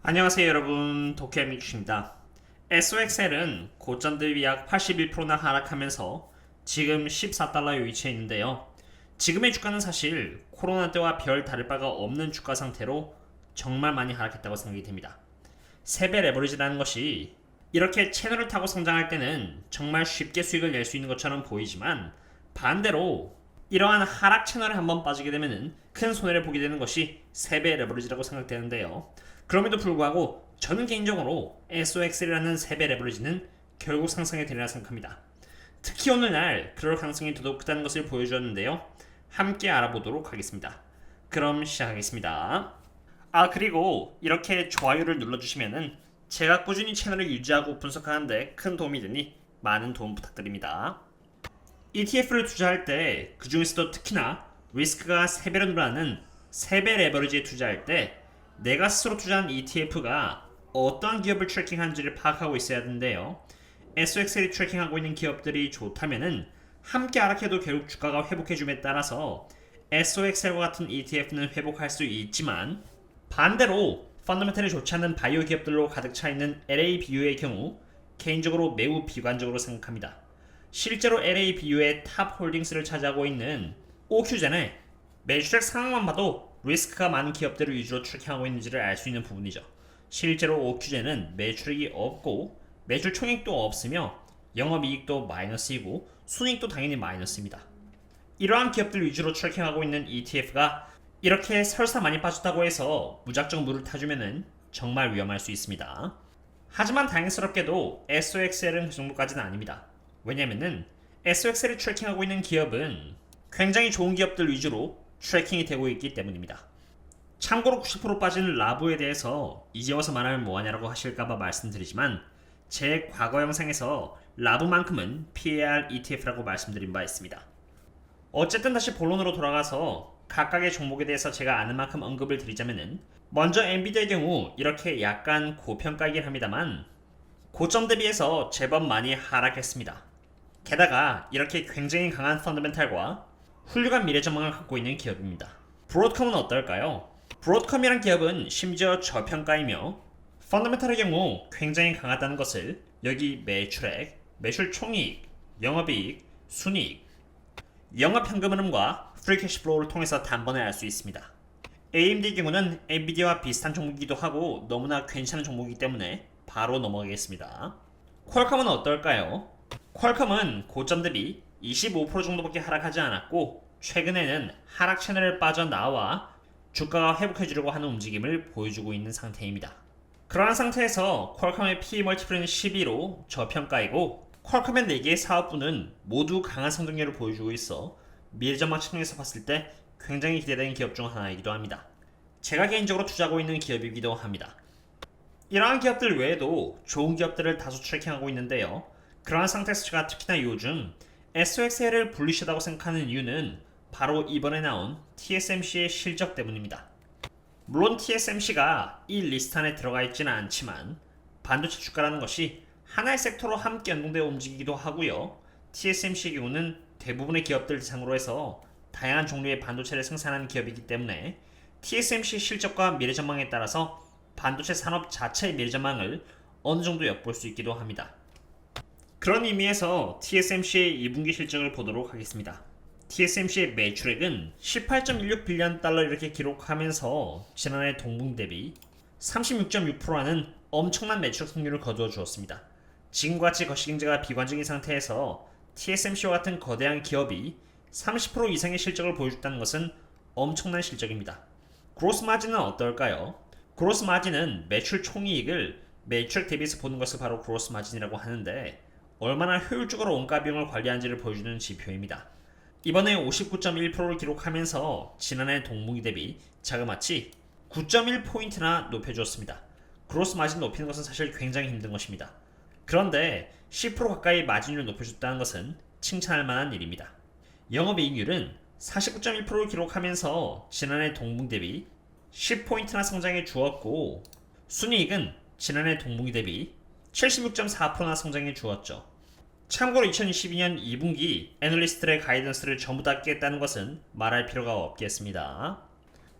안녕하세요 여러분, 도쿄미큐입니다. SOXL은 고점 대비 약 81%나 하락하면서 지금 14달러에 위치해 있는데요. 지금의 주가는 사실 코로나 때와 별 다를 바가 없는 주가 상태로 정말 많이 하락했다고 생각이 됩니다. 3배 레버리지라는 것이 이렇게 채널을 타고 성장할 때는 정말 쉽게 수익을 낼 수 있는 것처럼 보이지만, 반대로 이러한 하락 채널에 한번 빠지게 되면 큰 손해를 보게 되는 것이 3배 레버리지라고 생각되는데요. 그럼에도 불구하고 저는 개인적으로 SOX라는 3배 레버리지는 결국 상승이 되리라 생각합니다. 특히 오늘날 그럴 가능성이 더더욱 크다는 것을 보여주었는데요. 함께 알아보도록 하겠습니다. 그럼 시작하겠습니다. 그리고 이렇게 좋아요를 눌러주시면은 제가 꾸준히 채널을 유지하고 분석하는데 큰 도움이 되니 많은 도움 부탁드립니다. ETF를 투자할 때 그 중에서도 특히나 리스크가 3배로 늘어나는 3배 레버리지에 투자할 때 내가 스스로 투자한 ETF가 어떤 기업을 트래킹하는지를 파악하고 있어야 하는데요. SOXL이 트래킹하고 있는 기업들이 좋다면은 함께 하락해도 결국 주가가 회복해줌에 따라서 SOXL과 같은 ETF는 회복할 수 있지만, 반대로 펀더멘털이 좋지 않은 바이오 기업들로 가득 차 있는 LABU의 경우 개인적으로 매우 비관적으로 생각합니다. 실제로 LABU의 탑 홀딩스를 차지하고 있는 OQ젠의 매출액 상황만 봐도 리스크가 많은 기업들을 위주로 트래킹하고 있는지를 알 수 있는 부분이죠. 실제로 OQ젠은 매출액이 없고 매출 총액도 없으며 영업이익도 마이너스이고 순이익도 당연히 마이너스입니다. 이러한 기업들 위주로 트래킹하고 있는 ETF가 이렇게 설사 많이 빠졌다고 해서 무작정 물을 타주면은 정말 위험할 수 있습니다. 하지만 다행스럽게도 SOXL은 그 정도까지는 아닙니다. 왜냐면은 SOXL이 트래킹하고 있는 기업은 굉장히 좋은 기업들 위주로 트래킹이 되고 있기 때문입니다. 참고로 90% 빠진 라부에 대해서 이제 와서 말하면 뭐하냐라고 하실까봐 말씀드리지만, 제 과거 영상에서 라부만큼은 PAR ETF라고 말씀드린 바 있습니다. 어쨌든 다시 본론으로 돌아가서 각각의 종목에 대해서 제가 아는 만큼 언급을 드리자면은, 먼저 엔비디아의 경우 이렇게 약간 고평가이긴 합니다만 고점 대비해서 제법 많이 하락했습니다. 게다가 이렇게 굉장히 강한 펀더멘탈과 훌륭한 미래 전망을 갖고 있는 기업입니다. 브로드컴은 어떨까요? 브로드컴이란 기업은 심지어 저평가이며 펀더멘탈의 경우 굉장히 강하다는 것을 여기 매출액, 매출 총이익, 영업이익, 순이익, 영업현금 흐름과 프리캐시플로우를 통해서 단번에 알 수 있습니다. AMD의 경우는 엔비디아와 비슷한 종목이기도 하고 너무나 괜찮은 종목이기 때문에 바로 넘어가겠습니다. 퀄컴은 어떨까요? 퀄컴은 고점 대비 25% 정도밖에 하락하지 않았고 최근에는 하락 채널을 빠져나와 주가가 회복해주려고 하는 움직임을 보여주고 있는 상태입니다. 그러한 상태에서 퀄컴의 PE 멀티플은 12로 저평가이고 퀄컴의 4개의 사업부는 모두 강한 성장률을 보여주고 있어 미래전망 측면에서 봤을 때 굉장히 기대되는 기업 중 하나이기도 합니다. 제가 개인적으로 투자하고 있는 기업이기도 합니다. 이러한 기업들 외에도 좋은 기업들을 다수 트래킹하고 있는데요. 그러한 상태에서 제가 특히나 요즘 SOXL을 불리시하다고 생각하는 이유는 바로 이번에 나온 TSMC의 실적 때문입니다. 물론 TSMC가 이 리스트 안에 들어가 있지는 않지만 반도체 주가라는 것이 하나의 섹터로 함께 연동되어 움직이기도 하고요. TSMC의 경우는 대부분의 기업들 대상으로 해서 다양한 종류의 반도체를 생산하는 기업이기 때문에 TSMC 실적과 미래 전망에 따라서 반도체 산업 자체의 미래 전망을 어느 정도 엿볼 수 있기도 합니다. 그런 의미에서 TSMC의 2분기 실적을 보도록 하겠습니다. TSMC의 매출액은 18.16빌리언 달러 이렇게 기록하면서 지난해 동분 대비 36.6%라는 엄청난 매출액 성률을 거두어 주었습니다. 지금과 같이 거시경제가 비관적인 상태에서 TSMC와 같은 거대한 기업이 30% 이상의 실적을 보여줬다는 것은 엄청난 실적입니다. 그로스 마진은 어떨까요? 그로스 마진은 매출 총이익을 매출액 대비해서 보는 것을 바로 그로스 마진이라고 하는데, 얼마나 효율적으로 원가 비용을 관리하는지를 보여주는 지표입니다. 이번에 59.1%를 기록하면서 지난해 동분기 대비 자그마치 9.1포인트나 높여주었습니다. 그로스 마진 높이는 것은 사실 굉장히 힘든 것입니다. 그런데 10% 가까이 마진율을 높여줬다는 것은 칭찬할 만한 일입니다. 영업이익률은 49.1%를 기록하면서 지난해 동분기 대비 10포인트나 성장해 주었고, 순이익은 지난해 동분기 대비 76.4%나 성장해 주었죠. 참고로 2022년 2분기 애널리스트들의 가이던스를 전부 다 깼다는 것은 말할 필요가 없겠습니다.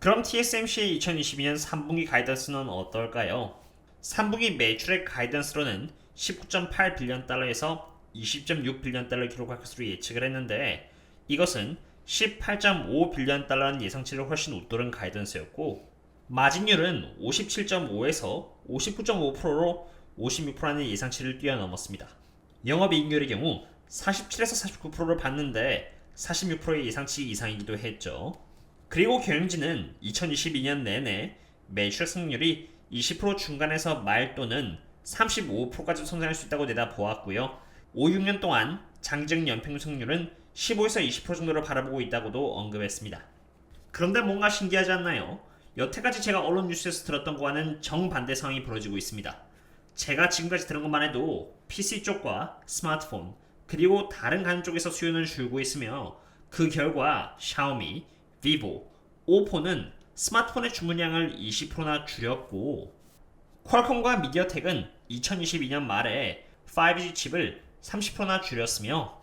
그럼 TSMC의 2022년 3분기 가이던스는 어떨까요? 3분기 매출액 가이던스로는 19.8빌리언 달러에서 20.6빌리언 달러를 기록할 것으로 예측을 했는데 이것은 18.5빌리언 달러라는 예상치를 훨씬 웃도른 가이던스였고 마진율은 57.5에서 59.5%로 56%라는 예상치를 뛰어넘었습니다. 영업이익률의 경우 47에서 49%를 봤는데 46%의 예상치 이상이기도 했죠. 그리고 경영진은 2022년 내내 매출 성장률이 20% 중간에서 말 또는 35%까지 성장할 수 있다고 내다보았고요. 5, 6년 동안 장기적 연평균 성장률은 15에서 20% 정도를 바라보고 있다고도 언급했습니다. 그런데 뭔가 신기하지 않나요? 여태까지 제가 언론 뉴스에서 들었던 것과는 정반대 상황이 벌어지고 있습니다. 제가 지금까지 들은 것만 해도 PC 쪽과 스마트폰 그리고 다른 가전 쪽에서 수요는 줄고 있으며 그 결과 샤오미, 비보, 오포는 스마트폰의 주문량을 20%나 줄였고 퀄컴과 미디어텍은 2022년 말에 5G 칩을 30%나 줄였으며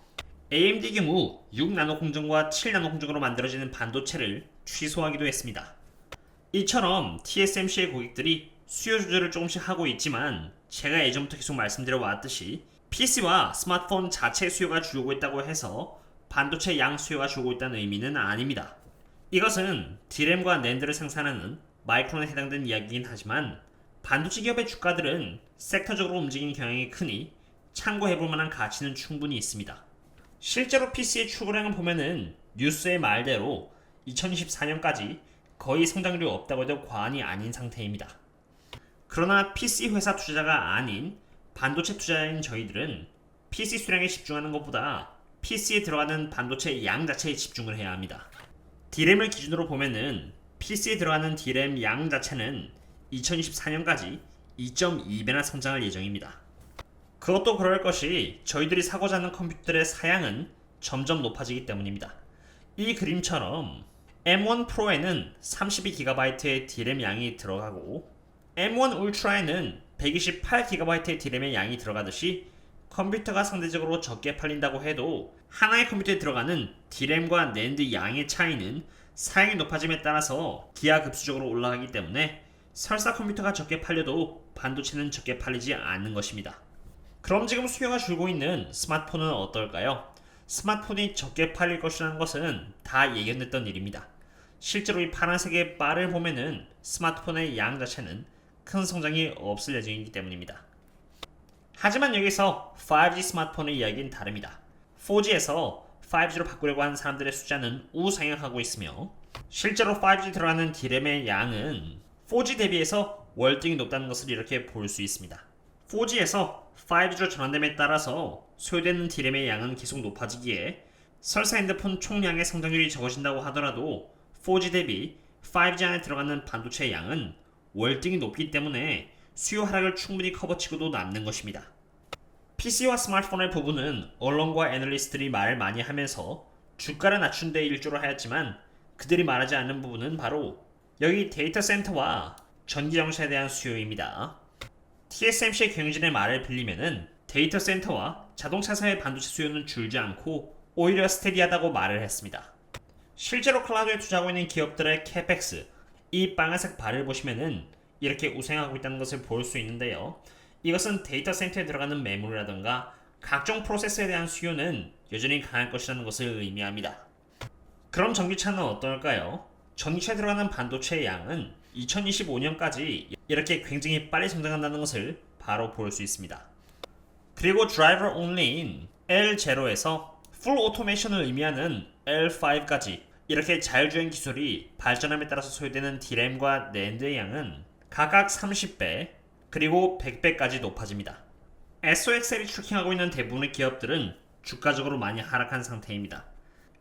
AMD 경우 6나노 공정과 7나노 공정으로 만들어지는 반도체를 취소하기도 했습니다. 이처럼 TSMC의 고객들이 수요 조절을 조금씩 하고 있지만 제가 예전부터 계속 말씀드려 왔듯이 PC와 스마트폰 자체 수요가 줄고 있다고 해서 반도체 양 수요가 줄고 있다는 의미는 아닙니다. 이것은 D램과 낸드를 생산하는 마이크론에 해당되는 이야기이긴 하지만 반도체 기업의 주가들은 섹터적으로 움직이는 경향이 크니 참고해볼 만한 가치는 충분히 있습니다. 실제로 PC의 출고량을 보면은 뉴스의 말대로 2024년까지 거의 성장률이 없다고 해도 과언이 아닌 상태입니다. 그러나 PC 회사 투자자가 아닌 반도체 투자자인 저희들은 PC 수량에 집중하는 것보다 PC에 들어가는 반도체 양 자체에 집중을 해야 합니다. D램을 기준으로 보면은 PC에 들어가는 D램 양 자체는 2024년까지 2.2배나 성장할 예정입니다. 그것도 그럴 것이 저희들이 사고자 하는 컴퓨터들의 사양은 점점 높아지기 때문입니다. 이 그림처럼 M1 프로에는 32GB의 D램 양이 들어가고 M1 울트라에는 128GB의 D램의 양이 들어가듯이 컴퓨터가 상대적으로 적게 팔린다고 해도 하나의 컴퓨터에 들어가는 D램과 낸드 양의 차이는 사양이 높아짐에 따라서 기하급수적으로 올라가기 때문에 설사 컴퓨터가 적게 팔려도 반도체는 적게 팔리지 않는 것입니다. 그럼 지금 수요가 줄고 있는 스마트폰은 어떨까요? 스마트폰이 적게 팔릴 것이라는 것은 다 예견됐던 일입니다. 실제로 이 파란색의 바를 보면은 스마트폰의 양 자체는 큰 성장이 없을 예정이기 때문입니다. 하지만 여기서 5G 스마트폰의 이야기는 다릅니다. 4G에서 5G로 바꾸려고 하는 사람들의 숫자는 우상향하고 있으며 실제로 5G 들어가는 D램의 양은 4G 대비해서 월등히 높다는 것을 이렇게 볼 수 있습니다. 4G에서 5G로 전환됨에 따라서 소요되는 D램의 양은 계속 높아지기에 설사 핸드폰 총량의 성장률이 적어진다고 하더라도 4G 대비 5G 안에 들어가는 반도체의 양은 월등히 높기 때문에 수요 하락을 충분히 커버치고도 남는 것입니다. PC와 스마트폰의 부분은 언론과 애널리스트들이 말을 많이 하면서 주가를 낮춘 데 일조를 하였지만 그들이 말하지 않는 부분은 바로 여기 데이터 센터와 전기 자동차에 대한 수요입니다. TSMC의 경영진의 말을 빌리면은 데이터 센터와 자동차사의 반도체 수요는 줄지 않고 오히려 스테디하다고 말을 했습니다. 실제로 클라우드에 투자하고 있는 기업들의 캐펙스, 이 빨간색 바를 보시면은 이렇게 우상하고 있다는 것을 볼 수 있는데요. 이것은 데이터 센터에 들어가는 매물이라던가 각종 프로세스에 대한 수요는 여전히 강할 것이라는 것을 의미합니다. 그럼 전기차는 어떨까요? 전기차에 들어가는 반도체의 양은 2025년까지 이렇게 굉장히 빨리 성장한다는 것을 바로 볼 수 있습니다. 그리고 드라이버 온리인 L0에서 풀 오토메이션을 의미하는 L5까지 이렇게 자율주행 기술이 발전함에 따라서 소요되는 D램과 낸드의 양은 각각 30배 그리고 100배까지 높아집니다. SOXL이 트래킹하고 있는 대부분의 기업들은 주가적으로 많이 하락한 상태입니다.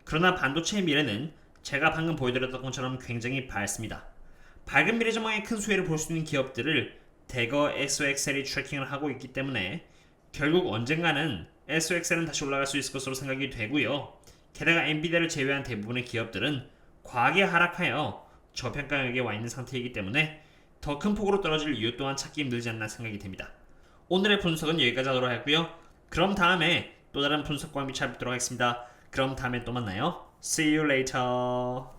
그러나 반도체의 미래는 제가 방금 보여드렸던 것처럼 굉장히 밝습니다. 밝은 미래 전망의 큰 수혜를 볼 수 있는 기업들을 대거 SOXL이 트래킹을 하고 있기 때문에 결국 언젠가는 SOXL은 다시 올라갈 수 있을 것으로 생각이 되고요. 게다가 엔비디아를 제외한 대부분의 기업들은 과하게 하락하여 저평가 영역에 와 있는 상태이기 때문에 더 큰 폭으로 떨어질 이유 또한 찾기 힘들지 않나 생각이 됩니다. 오늘의 분석은 여기까지 하도록 하고요. 그럼 다음에 또 다른 분석과 함께 찾아뵙도록 하겠습니다. 그럼 다음에 또 만나요. See you later.